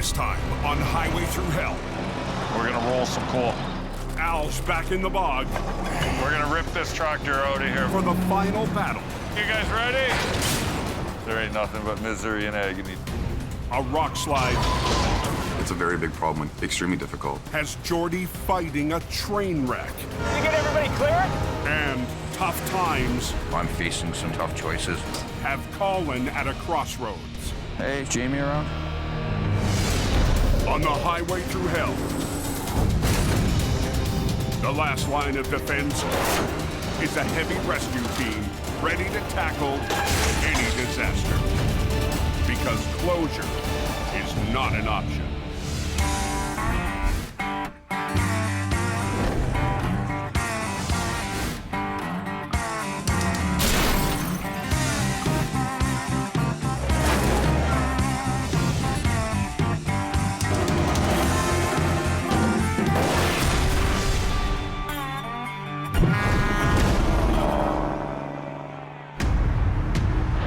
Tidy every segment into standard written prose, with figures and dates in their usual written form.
This time on Highway Thru Hell. We're gonna roll some coal. Al's back in the bog. We're gonna rip this tractor out of here. For the final battle. You guys ready? There ain't nothing but misery and agony. A rock slide. It's a very big problem, extremely difficult. Has Jordy fighting a train wreck. Did you get everybody clear? And tough times. I'm facing some tough choices. Have Colin at a crossroads. Hey, is Jamie around? On the Highway Thru Hell. The last line of defense is a heavy rescue team ready to tackle any disaster. Because closure is not an option.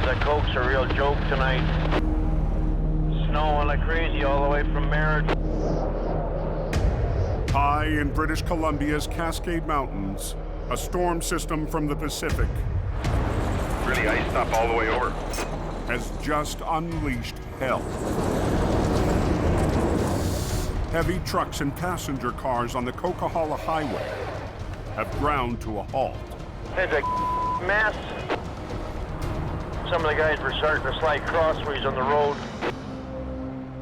The Coke's a real joke tonight. Snowing like crazy all the way from Merritt. High in British Columbia's Cascade Mountains, a storm system from the Pacific Really iced up all the way over. has just unleashed hell. Heavy trucks and passenger cars on the Coquihalla Highway have ground to a halt. It's a mess. Some of the guys were starting to slide crossways on the road.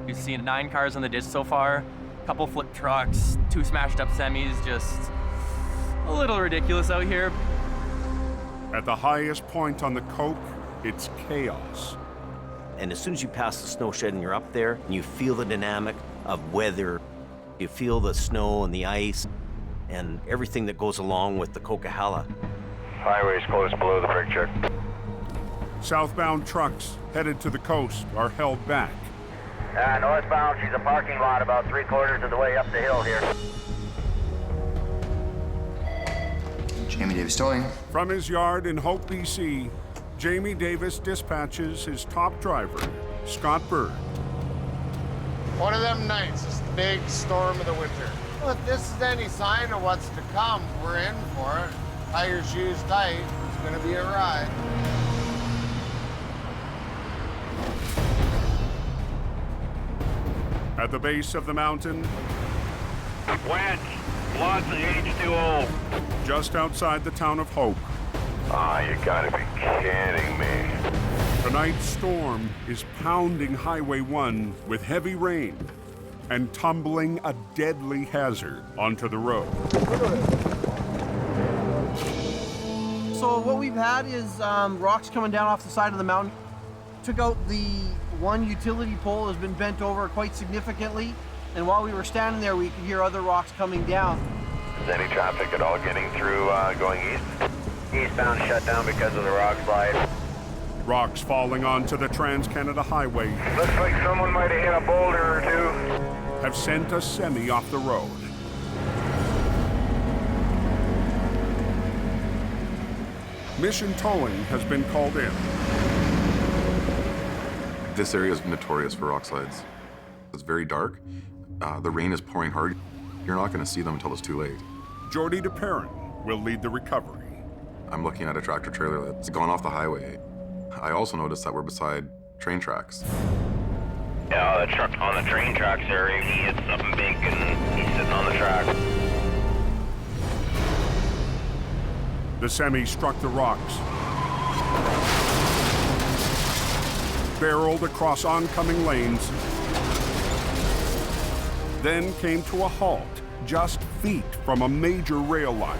We've seen 9 cars on the ditch so far, a couple flip trucks, 2 smashed up semis, just a little ridiculous out here. At the highest point on the Coke, it's chaos. And as soon as you pass the snow shed and you're up there, and you feel the dynamic of weather, you feel the snow and the ice and everything that goes along with the Coquihalla. Highway's close below the brake check. Southbound trucks headed to the coast are held back. Northbound, she's a parking lot about 3/4 of the way up the hill here. Jamie Davis towing. From his yard in Hope, BC, Jamie Davis dispatches his top driver, Scott Bird. One of them nights, it's the big storm of the winter. Well, if this is any sign of what's to come, we're in for it. Tie your shoes tight, it's gonna be a ride. At the base of the mountain, Wet, lots of H2O. just outside the town of Hope, You gotta be kidding me. tonight's storm is pounding Highway 1 with heavy rain and tumbling a deadly hazard onto the road. So what we've had is rocks coming down off the side of the mountain. Took out the one utility pole, has been bent over quite significantly. And while we were standing there, we could hear other rocks coming down. Is any traffic at all getting through going east? Eastbound shut down because of the rock slide. Rocks falling onto the TransCanada Highway Looks like someone might have hit a boulder or two. have sent a semi off the road. Mission towing has been called in. This area is notorious for rock slides. It's very dark. The rain is pouring hard. You're not going to see them until it's too late. Jordy DePerrin will lead the recovery. I'm looking at a tractor trailer that's gone off the highway. I also noticed that we're beside train tracks. Yeah, the truck on the train tracks there, he hit something big and he's sitting on the track. The semi struck the rocks, barreled across oncoming lanes, then came to a halt just feet from a major rail line.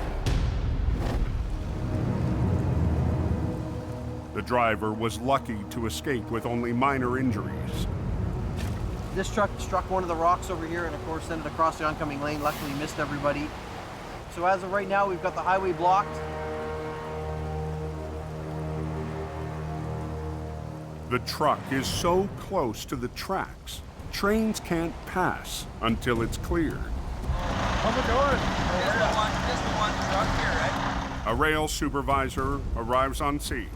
The driver was lucky to escape with only minor injuries. This truck struck one of the rocks over here and of course sent it across the oncoming lane. Luckily missed everybody. So as of right now, we've got the highway blocked. The truck is so close to the tracks, trains can't pass until it's cleared. Open the doors. Just the one truck here, right? A rail supervisor arrives on scene.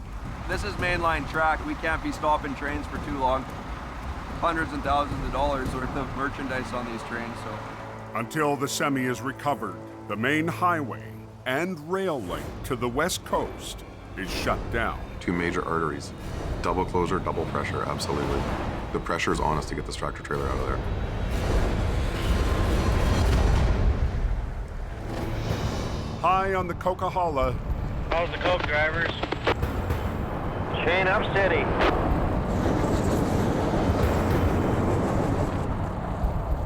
This is mainline track. We can't be stopping trains for too long. hundreds and thousands of dollars worth of merchandise on these trains, so. Until the semi is recovered, the main highway and rail link to the west coast is shut down. 2 major arteries. Double closure, double pressure, absolutely. The pressure is on us to get this tractor trailer out of there. High on the Coquihalla, How's the coke, drivers? Chain up steady.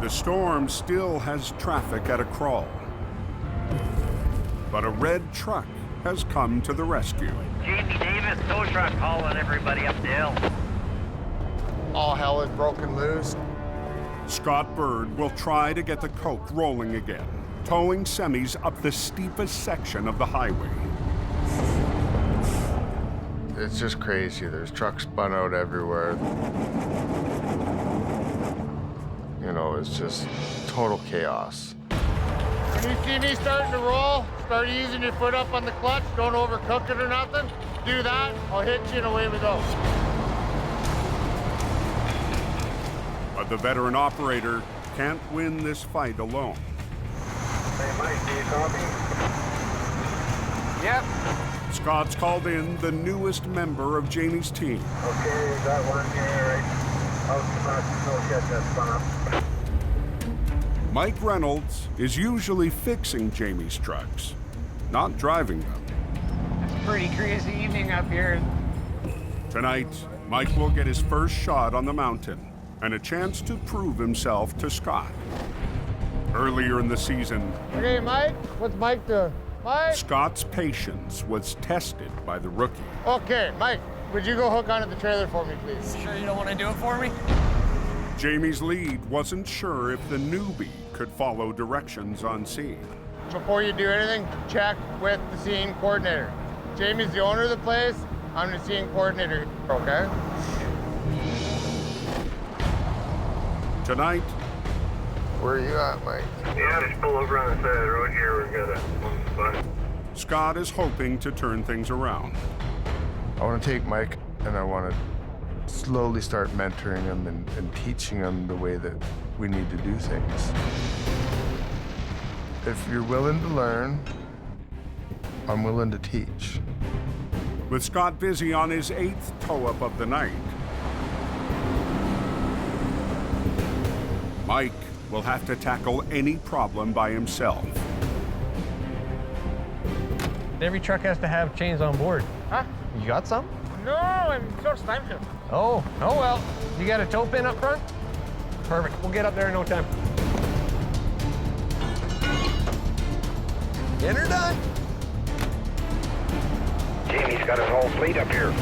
the storm still has traffic at a crawl. But a red truck has come to the rescue. Jamie Davis, tow truck hauling everybody up the hill. All hell is broken loose. Scott Bird will try to get the coke rolling again, towing semis up the steepest section of the highway. It's just crazy. There's trucks spun out everywhere. You know, it's just total chaos. When you see me starting to roll, start using your foot up on the clutch, don't overcook it or nothing. Do that, I'll hit you and away we go. But the veteran operator can't win this fight alone. Hey, Mike, do you copy? Yep. Scott's called in the newest member of Jamie's team. Okay, got one here, right? Out the back, no get that spun up. Mike Reynolds is usually fixing Jamie's trucks, not driving them. It's a pretty crazy evening up here. Tonight, Mike will get his first shot on the mountain and a chance to prove himself to Scott. Earlier in the season, Okay, Mike, what's Mike doing? Mike? Scott's patience was tested by the rookie. Okay, Mike, would you go hook onto the trailer for me, please? Sure you don't want to do it for me? Jamie's lead wasn't sure if the newbie could follow directions on scene. Before you do anything, check with the scene coordinator. Jamie's the owner of the place. I'm the scene coordinator, okay? Tonight, Where are you at, Mike? Yeah, just pull over on the side of the road here. We're gonna one. Scott is hoping to turn things around. I want to take Mike and I want to slowly start mentoring him and teaching him the way that we need to do things. If you're willing to learn, I'm willing to teach. With Scott busy on his 8th tow-up of the night, Mike will have to tackle any problem by himself. Every truck has to have chains on board. Huh? You got some? No, I'm just time to. Oh well. You got a tow pin up front? Perfect. We'll get up there in no time. In or done? Jamie's got his whole fleet up here.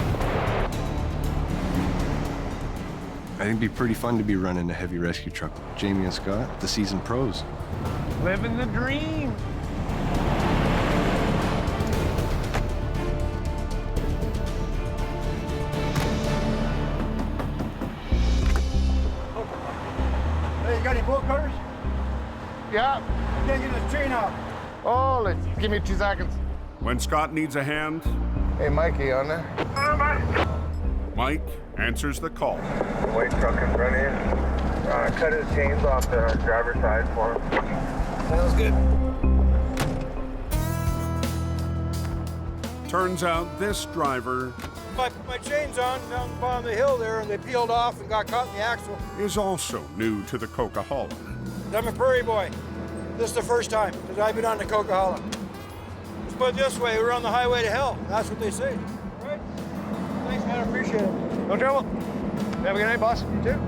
I think it'd be pretty fun to be running a heavy rescue truck. Jamie and Scott, the seasoned pros. Living the dream. Hey, you got any bolt cutters? Yeah. Can't get this chain out. Oh, give me 2 seconds. When Scott needs a hand, Hey, Mikey, on there? Mike answers the call. The white truck in front of you. Cut his chains off the driver's side for him. Sounds good. Turns out this driver I put my chains on down the bottom of the hill there, and they peeled off and got caught in the axle. is also new to the Coquihalla. I'm a prairie boy. This is the first time, because I've been on the Coquihalla. Let's put it this way, we're on the highway to hell. That's what they say. Right? Thanks, man, I appreciate it. No trouble. Have a good night, boss. You too.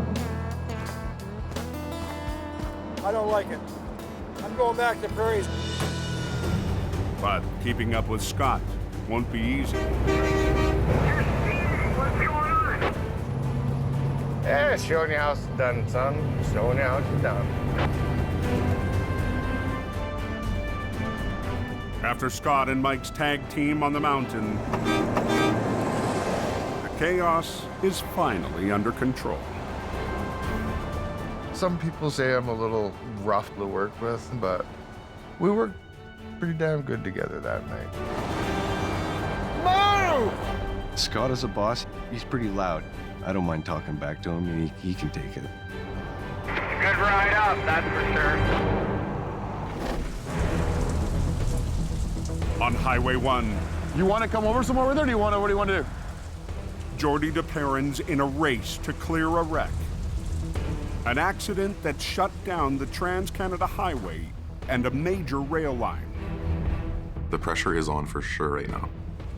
I don't like it. I'm going back to the prairies. But keeping up with Scott won't be easy. What's going on? Yeah, showing you how it's done, son. Showing you how it's done. After Scott and Mike's tag team on the mountain, the chaos is finally under control. Some people say I'm a little rough to work with, but we worked pretty damn good together that night. Move! Scott as a boss, he's pretty loud. I don't mind talking back to him, and he can take it. Good ride up, that's for sure. On Highway 1, You want to come over some more with her, or what do you want to do? Jordy DePerrin's in a race to clear a wreck. An accident that shut down the TransCanada Highway and a major rail line. The pressure is on for sure right now.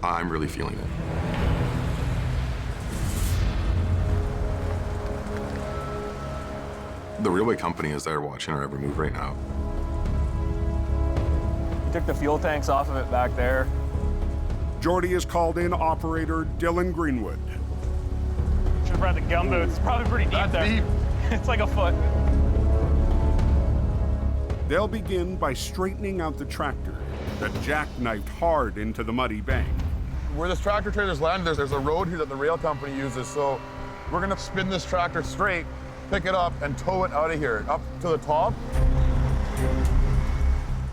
I'm really feeling it. The railway company is there watching our every move right now. Took the fuel tanks off of it back there. Jordy has called in operator Dylan Greenwood. Should have brought the gumboots. It's probably pretty deep there. It's like a foot. They'll begin by straightening out the tractor that jackknifed hard into the muddy bank. Where this tractor trailer's landed, there's a road here that the rail company uses, so we're gonna spin this tractor straight, pick it up, and tow it out of here, up to the top.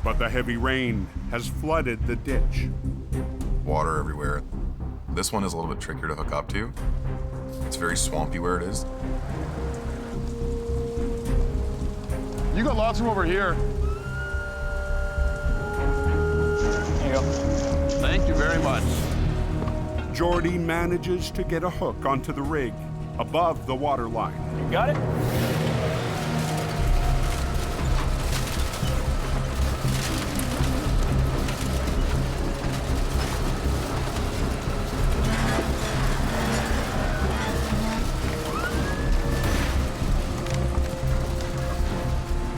But the heavy rain has flooded the ditch. Water everywhere. This one is a little bit trickier to hook up to. It's very swampy where it is. You got lots from over here. There you go. Thank you very much. Jordy manages to get a hook onto the rig above the water line. You got it?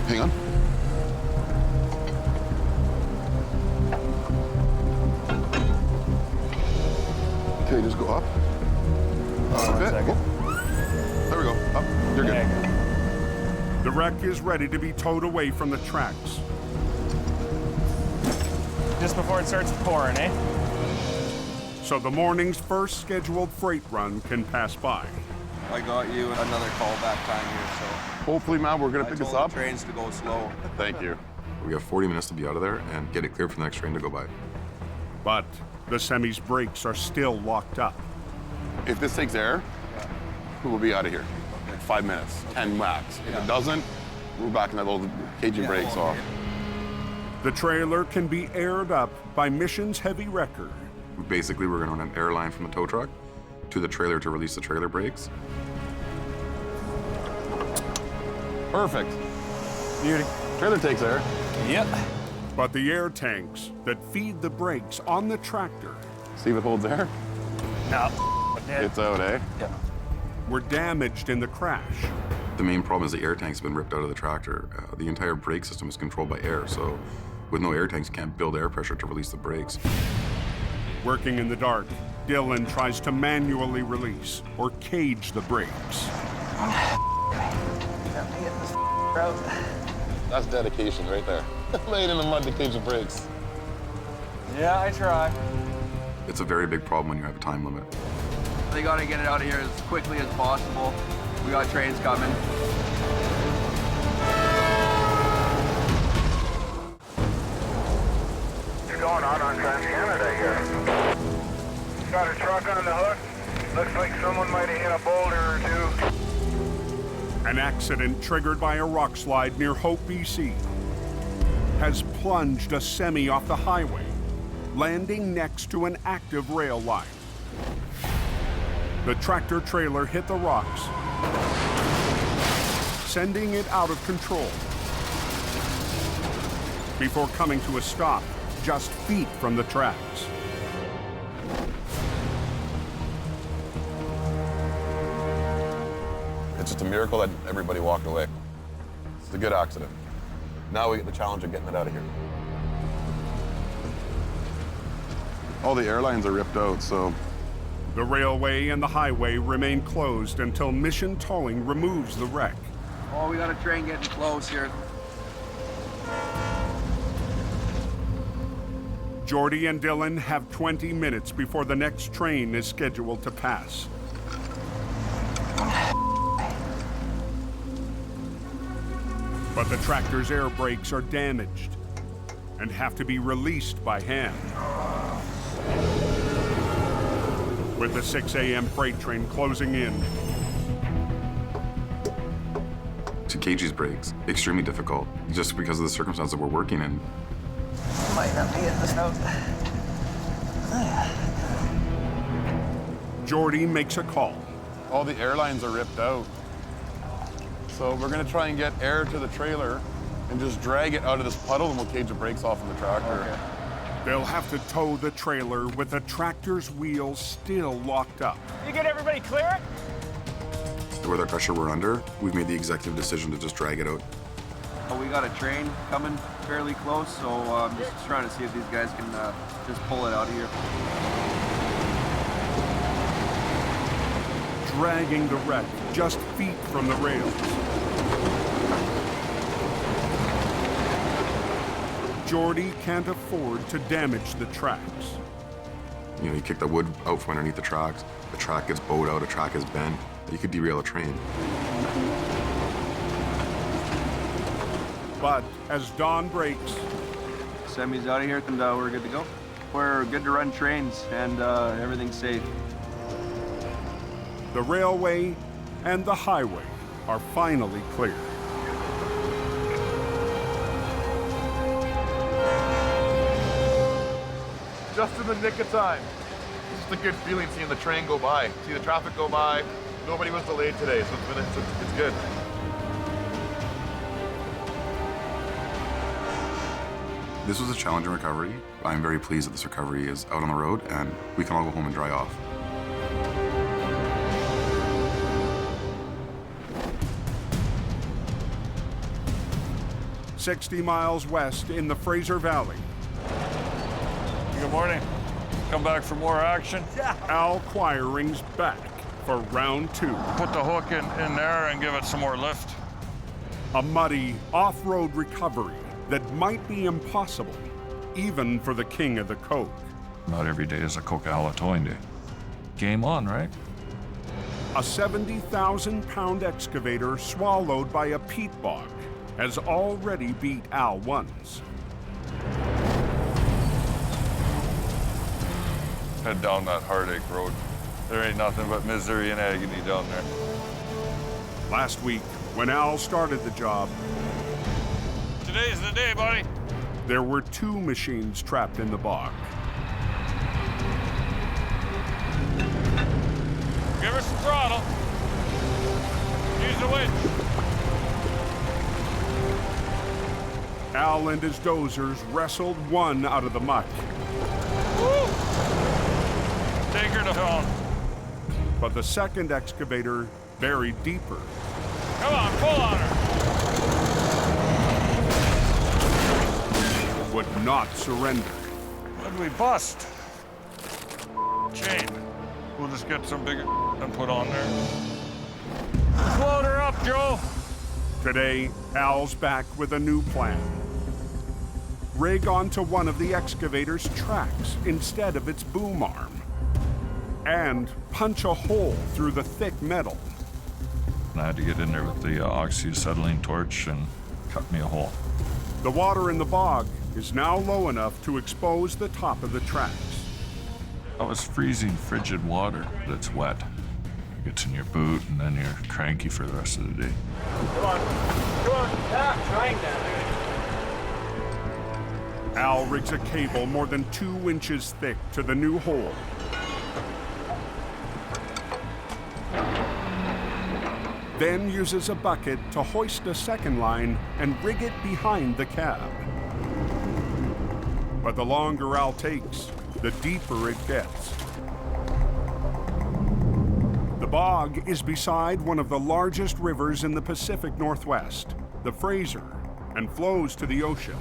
Hang on. Okay, just go up. There we go. Up. You're good. The wreck is ready to be towed away from the tracks. Just before it starts pouring, eh? So the morning's first scheduled freight run can pass by. I got you another call back time here, so. Hopefully, man, we're gonna I pick told us up. the trains to go slow. Thank you. We have 40 minutes to be out of there and get it cleared for the next train to go by. But the semi's brakes are still locked up. If this takes air, we'll be out of here. Like 5 minutes, 10 max. If it doesn't, we're back in that little cagey brakes off. The trailer can be aired up by Mission's heavy wrecker. Basically, we're going to run an air line from the tow truck to the trailer to release the trailer brakes. Perfect. Beauty. Trailer takes air. Yep. But the air tanks that feed the brakes on the tractor See if it holds air. No. It's out, eh? Yeah. were damaged in the crash. The main problem is the air tank's been ripped out of the tractor. The entire brake system is controlled by air, so with no air tanks, you can't build air pressure to release the brakes. Working in the dark, Dylan tries to manually release or cage the brakes. That's dedication right there. Laid in the mud to cage the brakes. Yeah, I try. It's a very big problem when you have a time limit. They gotta get it out of here as quickly as possible. We got trains coming. What's going on TransCanada here? Got a truck on the hook. Looks like someone might have hit a boulder or two. An accident triggered by a rock slide near Hope, BC, has plunged a semi off the highway, landing next to an active rail line. The tractor trailer hit the rocks, sending it out of control before coming to a stop just feet from the tracks. It's just a miracle that everybody walked away. It's a good accident. Now we get the challenge of getting it out of here. All the airlines are ripped out, so... The railway and the highway remain closed until Mission Towing removes the wreck. Oh, we got a train getting close here. Jordy and Dylan have 20 minutes before the next train is scheduled to pass. But the tractor's air brakes are damaged and have to be released by hand. with the 6 a.m. freight train closing in. To cage these brakes, extremely difficult, just because of the circumstances that we're working in. Might not be in this out. Jordy makes a call. All the airlines are ripped out. So we're gonna try and get air to the trailer and just drag it out of this puddle, and we'll cage the brakes off of the tractor. Okay. They'll have to tow the trailer with the tractor's wheels still locked up. You get everybody clear? With the pressure we're under, we've made the executive decision to just drag it out. We got a train coming fairly close, so I'm just trying to see if these guys can just pull it out of here. Dragging the wreck just feet from the rails. Jordy can't afford to damage the tracks. You know, you kick the wood out from underneath the tracks, the track gets bowed out, a track is bent, you could derail a train. But as dawn breaks, Semi's out of here and we're good to go. We're good to run trains and everything's safe. the railway and the highway are finally clear. Just in the nick of time. It's just a good feeling seeing the train go by, see the traffic go by. Nobody was delayed today, so it's good. This was a challenging recovery. I'm very pleased that this recovery is out on the road and we can all go home and dry off. "60 miles west in the Fraser Valley." Good morning. Come back for more action? Al Quiring's back for round 2. Put the hook in there and give it some more lift. A muddy off-road recovery that might be impossible, even for the king of the Coke. Not every day is a Coquihalla towing day. Game on, right? A 70,000-pound excavator swallowed by a peat bog has already beat Al once. Head down that heartache road. There ain't nothing but misery and agony down there. Last week, when Al started the job, Today's the day, buddy. there were 2 machines trapped in the bog. Give her some throttle. Use the winch. Al and his dozers wrestled one out of the muck. Woo! Take her to home. But the second excavator buried deeper. Come on, pull on her. Would not surrender. What'd we bust? Chain. We'll just get some bigger and put on there. Load her up, Joe. Today, Al's back with a new plan. Rig onto one of the excavator's tracks instead of its boom arm. And punch a hole through the thick metal. And I had to get in there with the oxy-acetylene torch and cut me a hole. The water in the bog is now low enough to expose the top of the tracks. That was freezing, frigid water that's wet. Gets in your boot, and then you're cranky for the rest of the day. Come on. Trying down there. Al rigs a cable more than 2 inches thick to the new hole. Then uses a bucket to hoist a second line and rig it behind the cab. But the longer Al takes, the deeper it gets. The bog is beside one of the largest rivers in the Pacific Northwest, the Fraser, and flows to the ocean.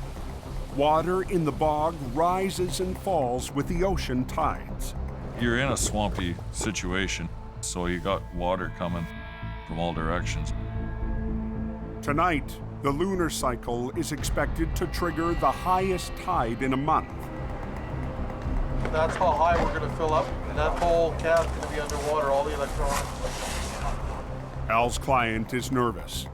Water in the bog rises and falls with the ocean tides. You're in a swampy situation, so you got water coming from all directions. Tonight, the lunar cycle is expected to trigger the highest tide in a month. That's how high we're going to fill up, and that whole cab's going to be underwater, all the electronics. Al's client is nervous.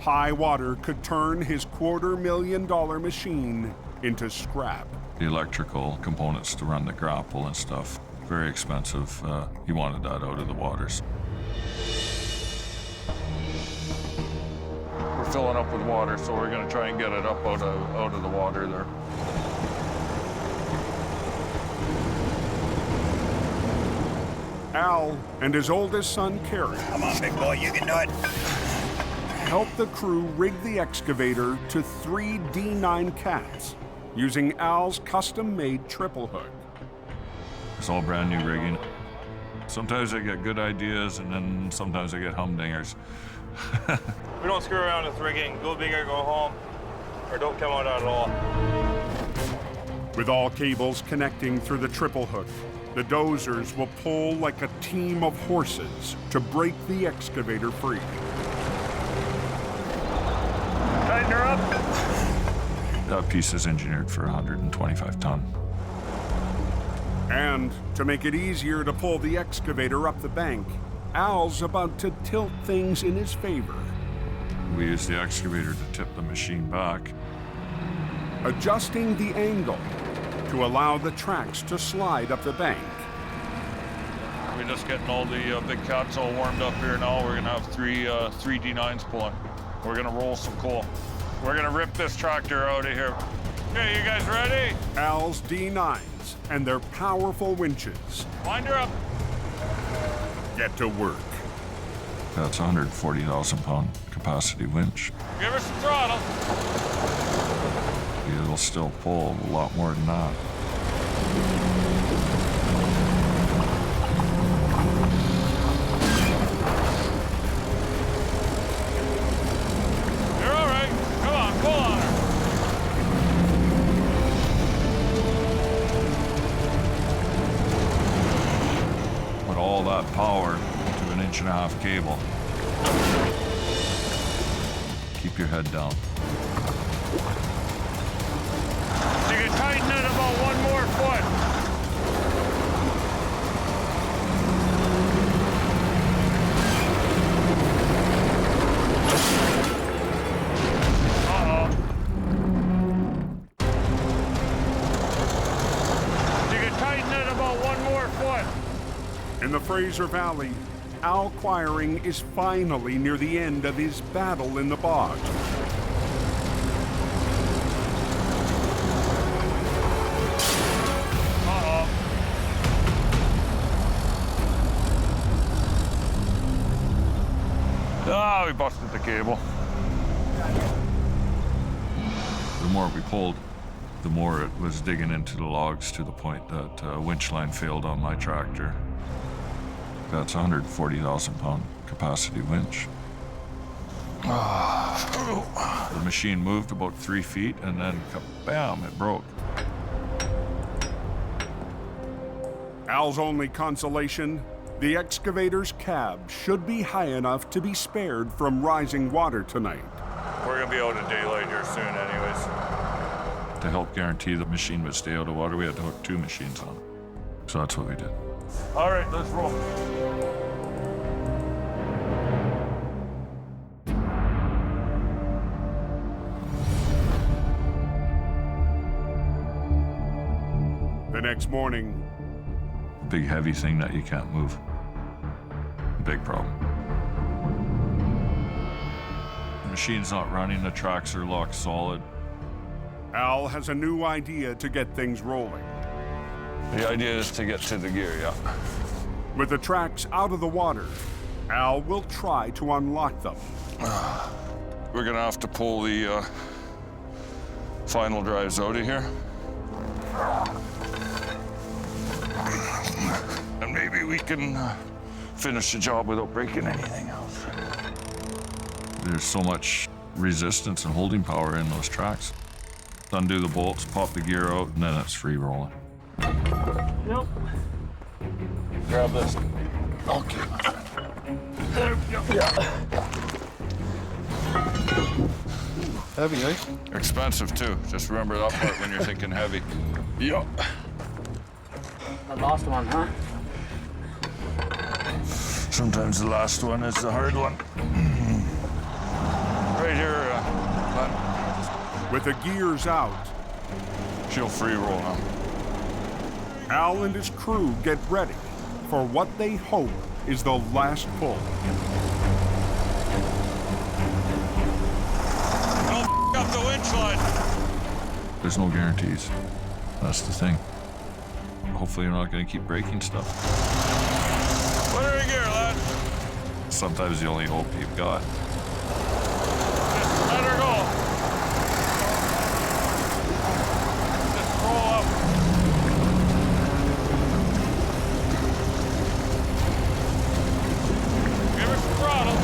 High water could turn his $250,000 machine into scrap. The electrical components to run the grapple and stuff, very expensive. He wanted that out of the waters. We're filling up with water, so we're gonna try and get it up out of the water there. Al and his oldest son, Kerry. Come on, big boy, you can do it. Help the crew rig the excavator to 3 D9 cats using Al's custom-made triple hook. It's all brand new rigging. Sometimes I get good ideas, and then sometimes I get humdingers. We don't screw around with rigging. Go big or go home, or don't come out at all. With all cables connecting through the triple hook, the dozers will pull like a team of horses to break the excavator free. Tighten her up. That piece is engineered for 125 ton. And to make it easier to pull the excavator up the bank, Al's about to tilt things in his favor. We use the excavator to tip the machine back. Adjusting the angle to allow the tracks to slide up the bank. We're just getting all the big cats all warmed up here now. We're gonna have three D9s pulling. We're gonna roll some coal. We're gonna rip this tractor out of here. Okay, you guys ready? Al's D9s and their powerful winches. Wind her up. Get to work. That's a 140,000 pound capacity winch. Give her some throttle. It'll still pull a lot more than that. You're all right. Come on, pull on her. Put all that power into an 1.5-inch cable. Keep your head down. You can tighten it about 1 more foot. Uh-oh. You can tighten it about 1 more foot. In the Fraser Valley, Al Quiring is finally near the end of his battle in the bog. Ah, we busted the cable. The more we pulled, the more it was digging into the logs to the point that winch line failed on my tractor. That's a 140,000 pound capacity winch. The machine moved about 3 feet and then bam, it broke. Al's only consolation, the excavator's cab should be high enough to be spared from rising water tonight. We're gonna be out of daylight here soon anyways. To help guarantee the machine would stay out of water, we had to hook 2 machines on it. So that's what we did. All right, let's roll. The next morning, Big heavy thing that you can't move. Big problem. The machine's not running, the tracks are locked solid. Al has a new idea to get things rolling. The idea is to get to the gear, yeah. With the tracks out of the water, Al will try to unlock them. We're gonna have to pull the final drives out of here. And maybe we can finish the job without breaking anything else. There's so much resistance and holding power in those tracks. Undo the bolts, pop the gear out, and then it's free rolling. Nope. Grab this. Okay. There we go. Yeah. Heavy, eh? Expensive too. Just remember that part when you're thinking heavy. Yup. The last one, huh? Sometimes the last one is the hard one. Right here, Glenn. With the gears out, she'll free roll now. Al and his crew get ready for what they hope is the last pull. Don't up the winch line. There's no guarantees. That's the thing. Hopefully you're not going to keep breaking stuff. Put her in gear, lad. Sometimes the only hope you've got. Just let her go. Just roll up. Give her some throttle.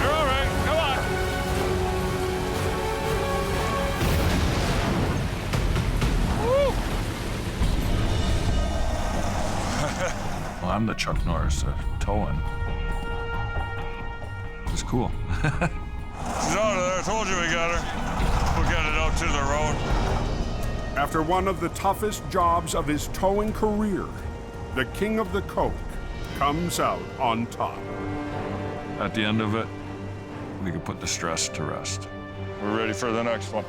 You're all right. Come on. Woo! Well, I'm the Chuck Norris towing. It's cool. She's out of there. I told you we got her. We'll get it out to the road. After one of the toughest jobs of his towing career, the king of the coke comes out on top. At the end of it, we can put the stress to rest. We're ready for the next one.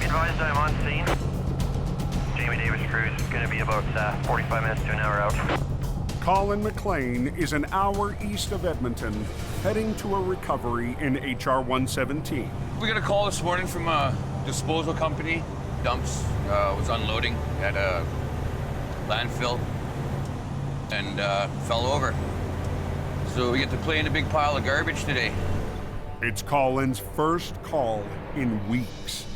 Advised I'm on scene. Jamie Davis cruise is going to be about 45 minutes to an hour out. Colin McLean is an hour east of Edmonton, heading to a recovery in HR 117. We got a call this morning from a disposal company. Dumps was unloading at a landfill and fell over. So we get to play in a big pile of garbage today. It's Colin's first call in weeks.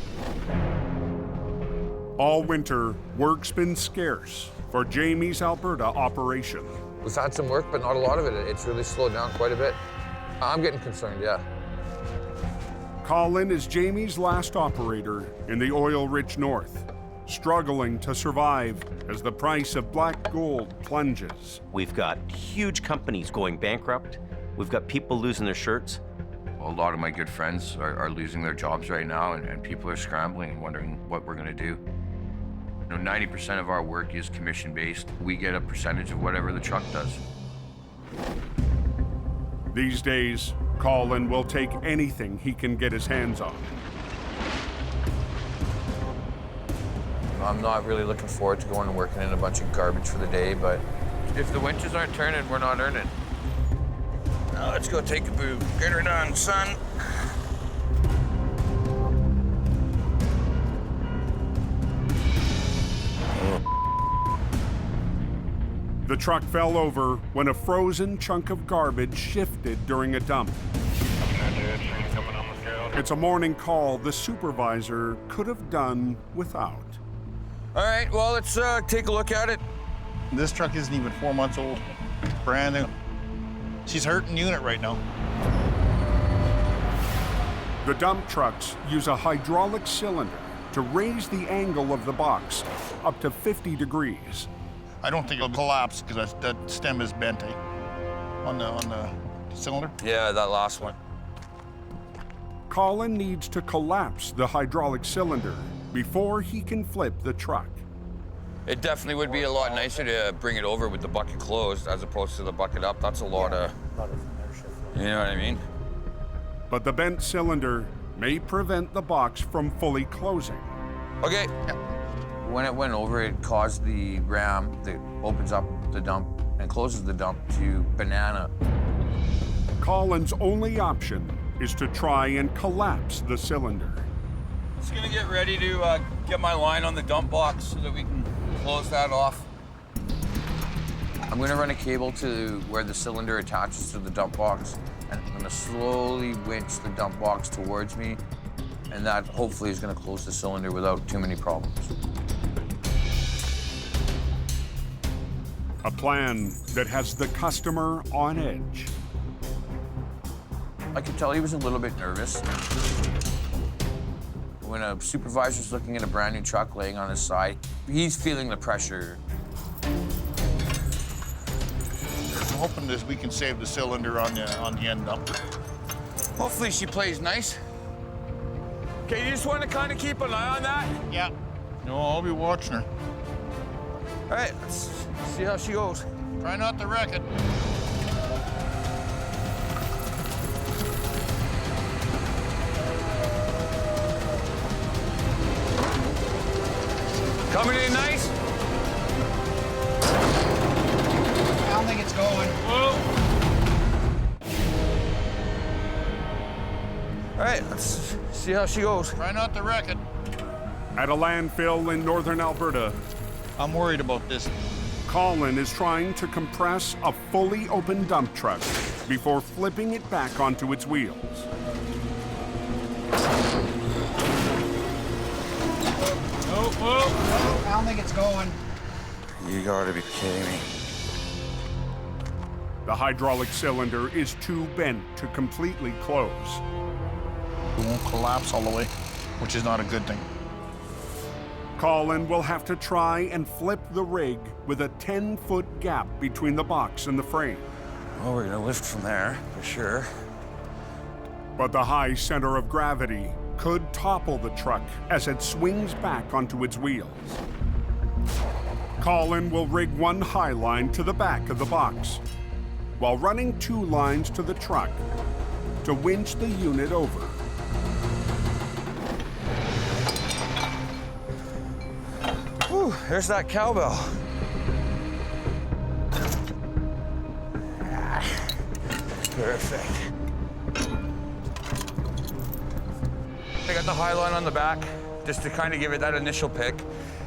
All winter, work's been scarce for Jamie's Alberta operation. We've had some work, but not a lot of it. It's really slowed down quite a bit. I'm getting concerned, yeah. Colin is Jamie's last operator in the oil-rich north, struggling to survive as the price of black gold plunges. We've got huge companies going bankrupt. We've got people losing their shirts. A lot of my good friends are losing their jobs right now, and people are scrambling and wondering what we're going to do. You know, 90% of our work is commission-based. We get a percentage of whatever the truck does. These days, Colin will take anything he can get his hands on. I'm not really looking forward to going and working in a bunch of garbage for the day, but If the winches aren't turning, we're not earning. Now let's go take a boo. Get her done, son. The truck fell over when a frozen chunk of garbage shifted during a dump. It's a morning call the supervisor could have done without. All right, well, let's take a look at it. This truck isn't even 4 months old. Brand new. She's hurting unit right now. The dump trucks use a hydraulic cylinder to raise the angle of the box up to 50 degrees. I don't think it'll collapse because that stem is bent, on the cylinder. yeah, that last one. Colin needs to collapse the hydraulic cylinder before he can flip the truck. It definitely would be a lot nicer to bring it over with the bucket closed as opposed to the bucket up. That's a lot of you know what I mean? But the bent cylinder may prevent the box from fully closing. Okay. When it went over, it caused the ram that opens up the dump and closes the dump to banana. Colin's only option is to try and collapse the cylinder. Just gonna get ready to get my line on the dump box so that we can close that off. I'm gonna run a cable to where the cylinder attaches to the dump box, and I'm gonna slowly winch the dump box towards me, and that hopefully is gonna close the cylinder without too many problems. A plan that has the customer on edge. I could tell he was a little bit nervous. When a supervisor's looking at a brand new truck laying on his side, he's feeling the pressure. I'm hoping that we can save the cylinder on the end dump. Hopefully she plays nice. Okay, you just want to kind of keep an eye on that? Yeah. No, I'll be watching her. All right, let's see how she goes. Try not to wreck it. Coming in nice? I don't think it's going. Whoa. All right, let's see how she goes. Try not to wreck it. At a landfill in northern Alberta, I'm worried about this. Colin is trying to compress a fully open dump truck before flipping it back onto its wheels. I don't think it's going. You gotta be kidding me. The hydraulic cylinder is too bent to completely close. It won't collapse all the way, which is not a good thing. Colin will have to try and flip the rig with a 10-foot gap between the box and the frame. Well, we're gonna lift from there, for sure. But the high center of gravity could topple the truck as it swings back onto its wheels. Colin will rig one high line to the back of the box, while running 2 lines to the truck to winch the unit over. Whew, there's that cowbell. Perfect. I got the high line on the back, just to kind of give it that initial pick.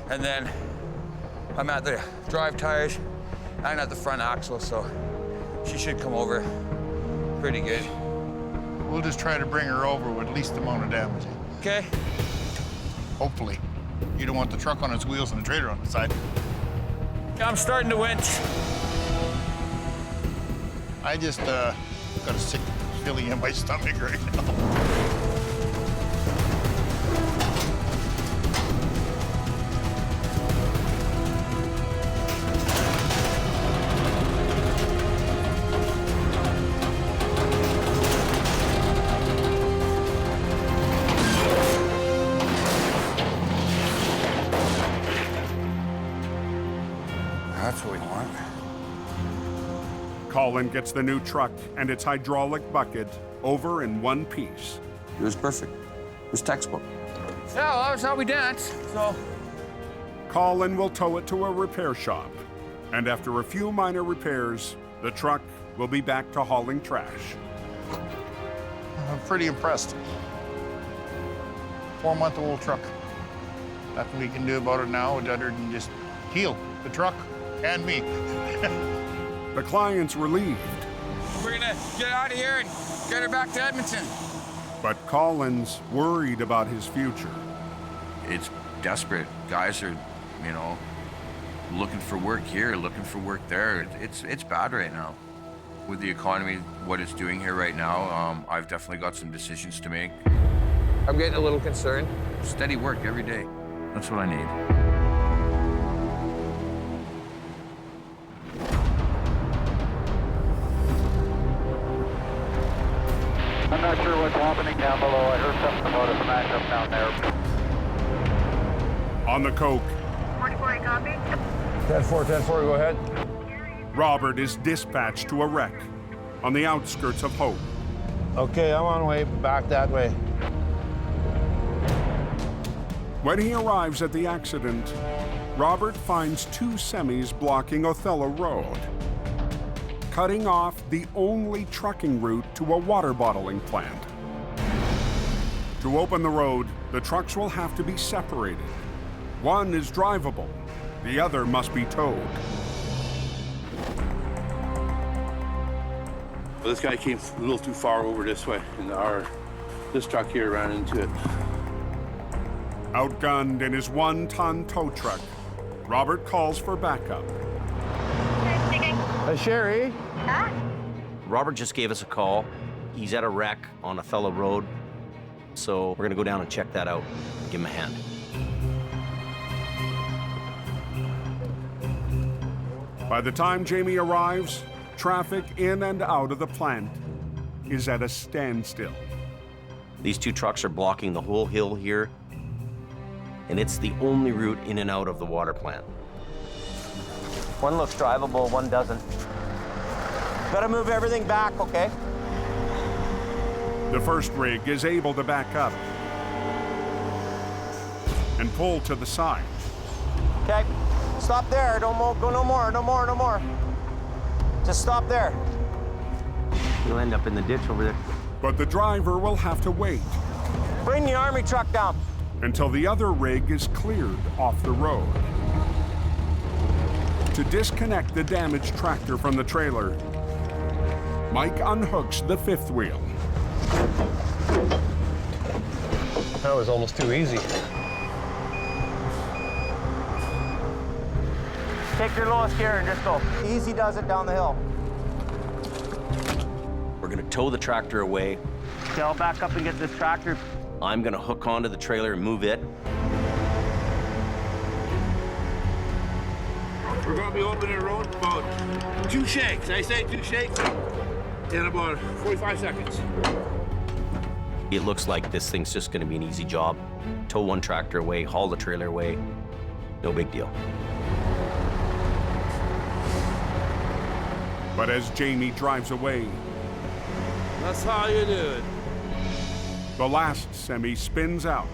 And then I'm at the drive tires and at the front axle, so she should come over pretty good. We'll just try to bring her over with least amount of damage. Okay. Hopefully. You don't want the truck on its wheels and the trailer on the side. I'm starting to winch. I just got a sick feeling in my stomach right now. That's what we want. Colin gets the new truck and its hydraulic bucket over in one piece. It was perfect. It was textbook. Yeah, well, that was how we danced, so. Colin will tow it to a repair shop, and after a few minor repairs, the truck will be back to hauling trash. I'm pretty impressed. 4-month-old truck. Nothing we can do about it now other than just heal the truck and me. The client's relieved. We're gonna get out of here and get her back to Edmonton. But Colin's worried about his future. It's desperate. Guys are, you know, looking for work here, looking for work there. It's bad right now. With the economy, what it's doing here right now, I've definitely got some decisions to make. I'm getting a little concerned. Steady work every day. That's what I need. I'm not sure what's happening down below. I heard something about a smash up down there. On the Coke, 44, copy. 10-4, go ahead. Robert is dispatched to a wreck on the outskirts of Hope. Okay, I'm on way back that way. When he arrives at the accident, Robert finds 2 semis blocking Othello Road, cutting off the only trucking route to a water bottling plant. To open the road, the trucks will have to be separated. One is drivable, the other must be towed. Well, this guy came a little too far over this way, and this truck here ran into it. Outgunned in his 1-ton tow truck, Robert calls for backup. Sherry? Huh? Robert just gave us a call. He's at a wreck on Othello Road. So we're gonna go down and check that out. Give him a hand. By the time Jamie arrives, Traffic in and out of the plant is at a standstill. These two trucks are blocking the whole hill here, and it's the only route in and out of the water plant. One looks drivable, one doesn't. Gotta move everything back, okay? The first rig is able to back up and pull to the side. Okay, stop there. Don't go no more, no more, no more. Just stop there. You'll end up in the ditch over there. But the driver will have to wait Bring the army truck down. until the other rig is cleared off the road. To disconnect the damaged tractor from the trailer, Mike unhooks the fifth wheel. That was almost too easy. Take your lowest gear and just go. Easy does it down the hill. We're gonna tow the tractor away. Okay, I'll back up and get this tractor. I'm gonna hook onto the trailer and move it. We're gonna be opening the road about 2 shakes. I say 2 shakes in about 45 seconds. It looks like this thing's just gonna be an easy job. Tow one tractor away, haul the trailer away. No big deal. But as Jamie drives away, That's how you do it. the last semi spins out.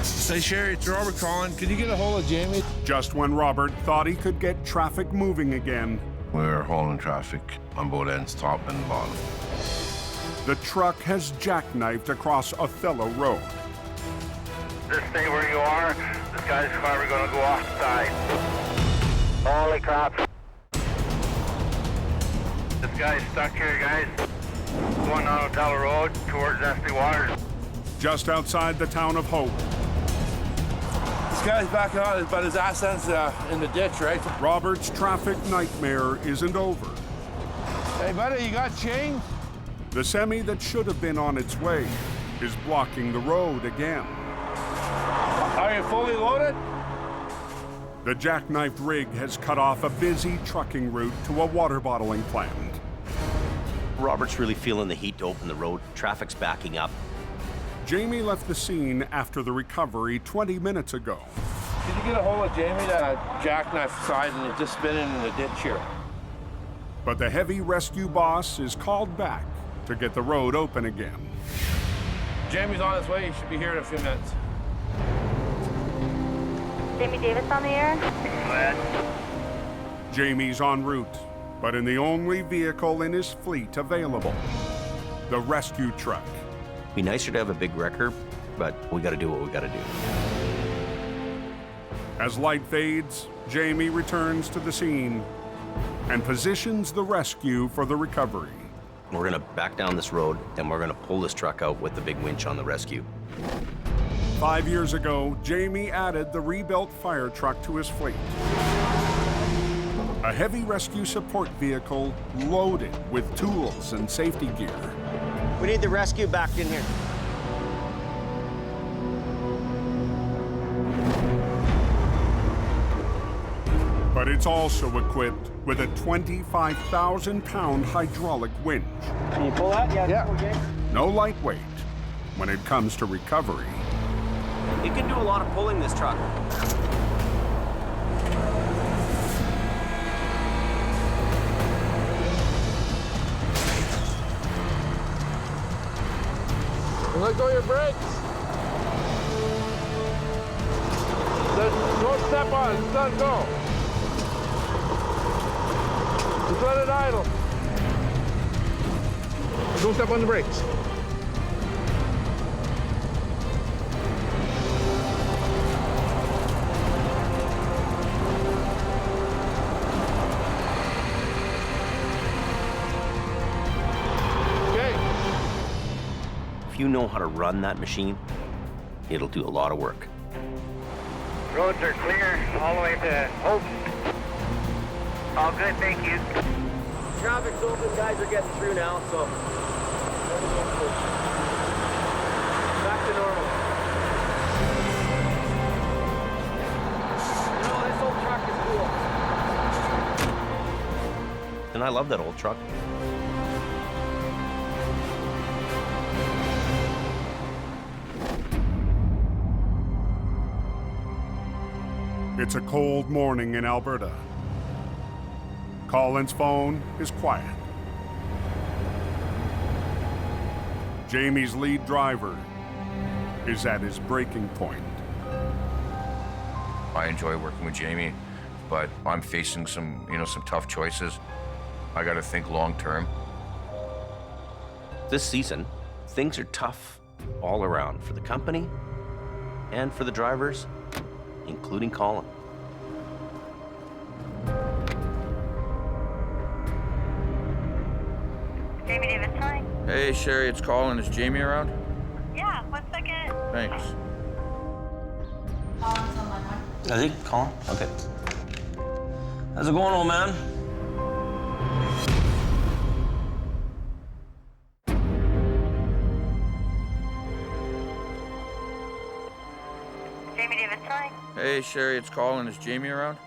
Say, Sherry, it's Robert calling. Can you get a hold of Jamie? Just when Robert thought he could get traffic moving again, We're hauling traffic on both ends, top and bottom. the truck has jackknifed across Othello Road. Just stay where you are. This guy's probably gonna go off the side. Holy crap. This guy's stuck here, guys. Going on Othello Road towards Esty Waters. Just outside the town of Hope, This guy's backing out, but his ass ends in the ditch, right? Robert's traffic nightmare isn't over. Hey, buddy, you got change? The semi that should have been on its way is blocking the road again. Are you fully loaded? The jackknifed rig has cut off a busy trucking route to a water bottling plant. Robert's really feeling the heat to open the road. Traffic's backing up. Jamie left the scene after the recovery 20 minutes ago. Did you get a hold of Jamie? That jackknife side and it's just spinning in the ditch here. But the heavy rescue boss is called back to get the road open again. Jamie's on his way. He should be here in a few minutes. Jamie Davis on the air. Jamie's en route, but in the only vehicle in his fleet available, the rescue truck. Be nicer to have a big wrecker, but we gotta do what we gotta do. As light fades, Jamie returns to the scene and positions the rescue for the recovery. We're gonna back down this road and we're gonna pull this truck out with the big winch on the rescue. 5 years ago, Jamie added the rebuilt fire truck to his fleet. A heavy rescue support vehicle loaded with tools and safety gear. We need the rescue back in here. But it's also equipped with a 25,000-pound hydraulic winch. Can you pull that? Yeah. Okay. No lightweight when it comes to recovery. It can do a lot of pulling, this truck. Let go of your brakes. Don't step on it. Just let it go. Just let it idle. Don't step on the brakes. If you know how to run that machine, it'll do a lot of work. Roads are clear all the way to Hope. All good, thank you. Traffic's open, guys are getting through now, so. to normal. You know, this old truck is cool. And I love that old truck. It's a cold morning in Alberta. Colin's phone is quiet. Jamie's lead driver is at his breaking point. I enjoy working with Jamie, but I'm facing some tough choices. I got to think long term. This season, things are tough all around for the company and for the drivers, including Colin. Jamie Davis, hi. Hey, Sherry, it's Colin. Is Jamie around? Yeah, 1 second. Thanks. Colin's on my line. Is he? Colin? Okay. How's it going, old man? Jamie Davis, hi. Hey, Sherry, it's Colin. Is Jamie around?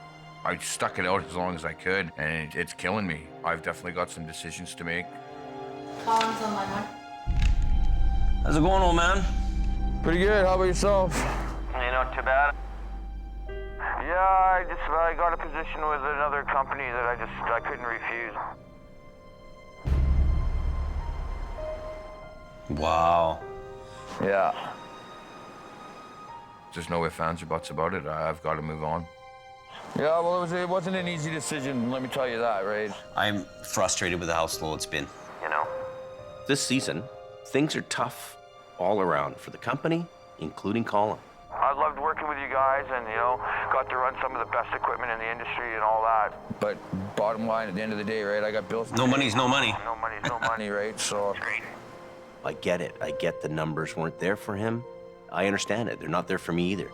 I stuck it out as long as I could, and it's killing me. I've definitely got some decisions to make. Colin's on my line. How's it going, old man? Pretty good. How about yourself? Hey, not too bad. Yeah, I got a position with another company that I couldn't refuse. Wow. Yeah. There's no ifs, ands, or buts about it. I've got to move on. Yeah, well, it wasn't an easy decision, let me tell you that, right? I'm frustrated with how slow it's been. You know? This season, things are tough all around for the company, including Colin. I loved working with you guys and, got to run some of the best equipment in the industry and all that. But bottom line, at the end of the day, right, I got bills. No money's no money. No money's no money. Right, so. I get it. I get the numbers weren't there for him. I understand it. They're not there for me either.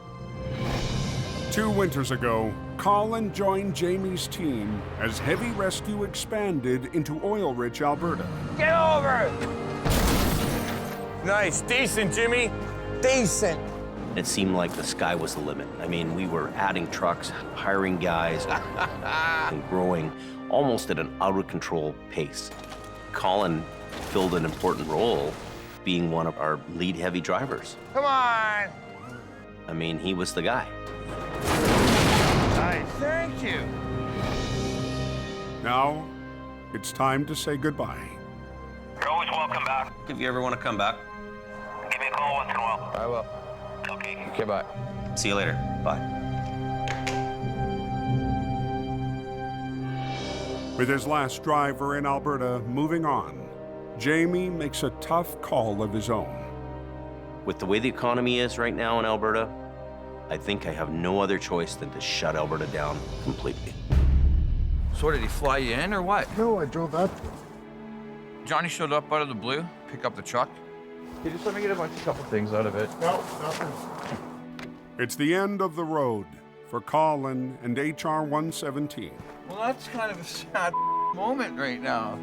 2 winters ago, Colin joined Jamie's team as heavy rescue expanded into oil-rich Alberta. Get over! Nice, decent, Jimmy. Decent. It seemed like the sky was the limit. I mean, we were adding trucks, hiring guys, and growing almost at an out-of-control pace. Colin filled an important role, being one of our lead heavy drivers. Come on! I mean, he was the guy. Nice, thank you. Now, it's time to say goodbye. You're always welcome back. If you ever want to come back, Give me a call once in a while. I will. Okay. Okay, bye. see you later. Bye. With his last driver in Alberta moving on, Jamie makes a tough call of his own. With the way the economy is right now in Alberta, I think I have no other choice than to shut Alberta down completely. So did he fly you in or what? No, I drove up. Johnny showed up out of the blue, pick up the truck. He just let me get a couple things out of it. No, nothing. It's the end of the road for Colin and HR 117. Well, that's kind of a sad moment right now.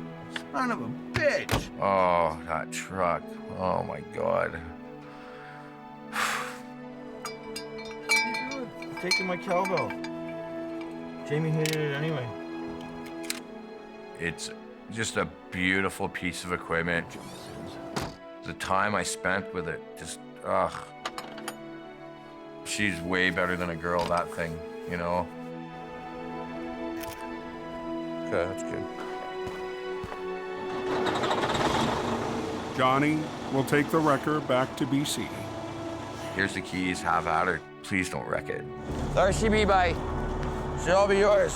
Son of a bitch. Oh, that truck. Oh my God. I'm taking my cowbell. Jamie hated it anyway. It's just a beautiful piece of equipment. The time I spent with it, just, ugh. She's way better than a girl, that thing, you know? Okay, that's good. Johnny will take the wrecker back to BC. Here's the keys, have at her. Please don't wreck it. RCB, bye. Should all be yours.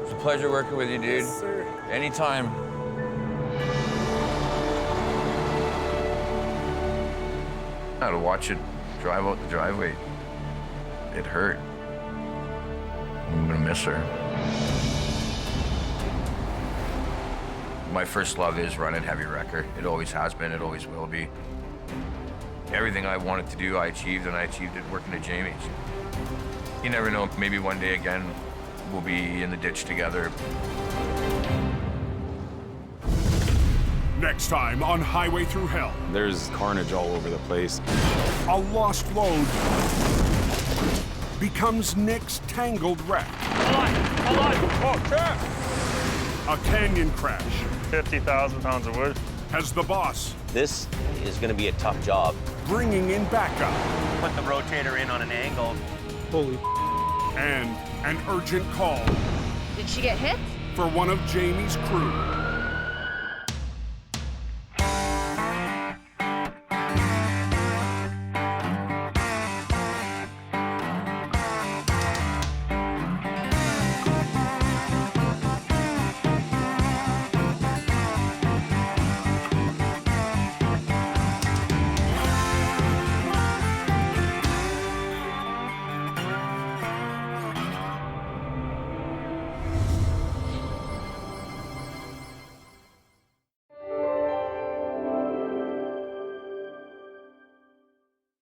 It's a pleasure working with you, dude. Yes, sir. Anytime. I had to watch it drive out the driveway. It hurt. I'm gonna miss her. My first love is running heavy wrecker. It always has been, it always will be. Everything I wanted to do, I achieved, and I achieved it working at Jamie's. You never know, maybe one day again, we'll be in the ditch together. Next time on Highway Thru Hell. There's carnage all over the place. A lost load becomes Nick's tangled wreck. Hold on. Oh, crap. A canyon crash 50,000 pounds of wood. has the boss This is going to be a tough job. bringing in backup. Put the rotator in on an angle. Holy. And an urgent call Did she get hit? for one of Jamie's crew.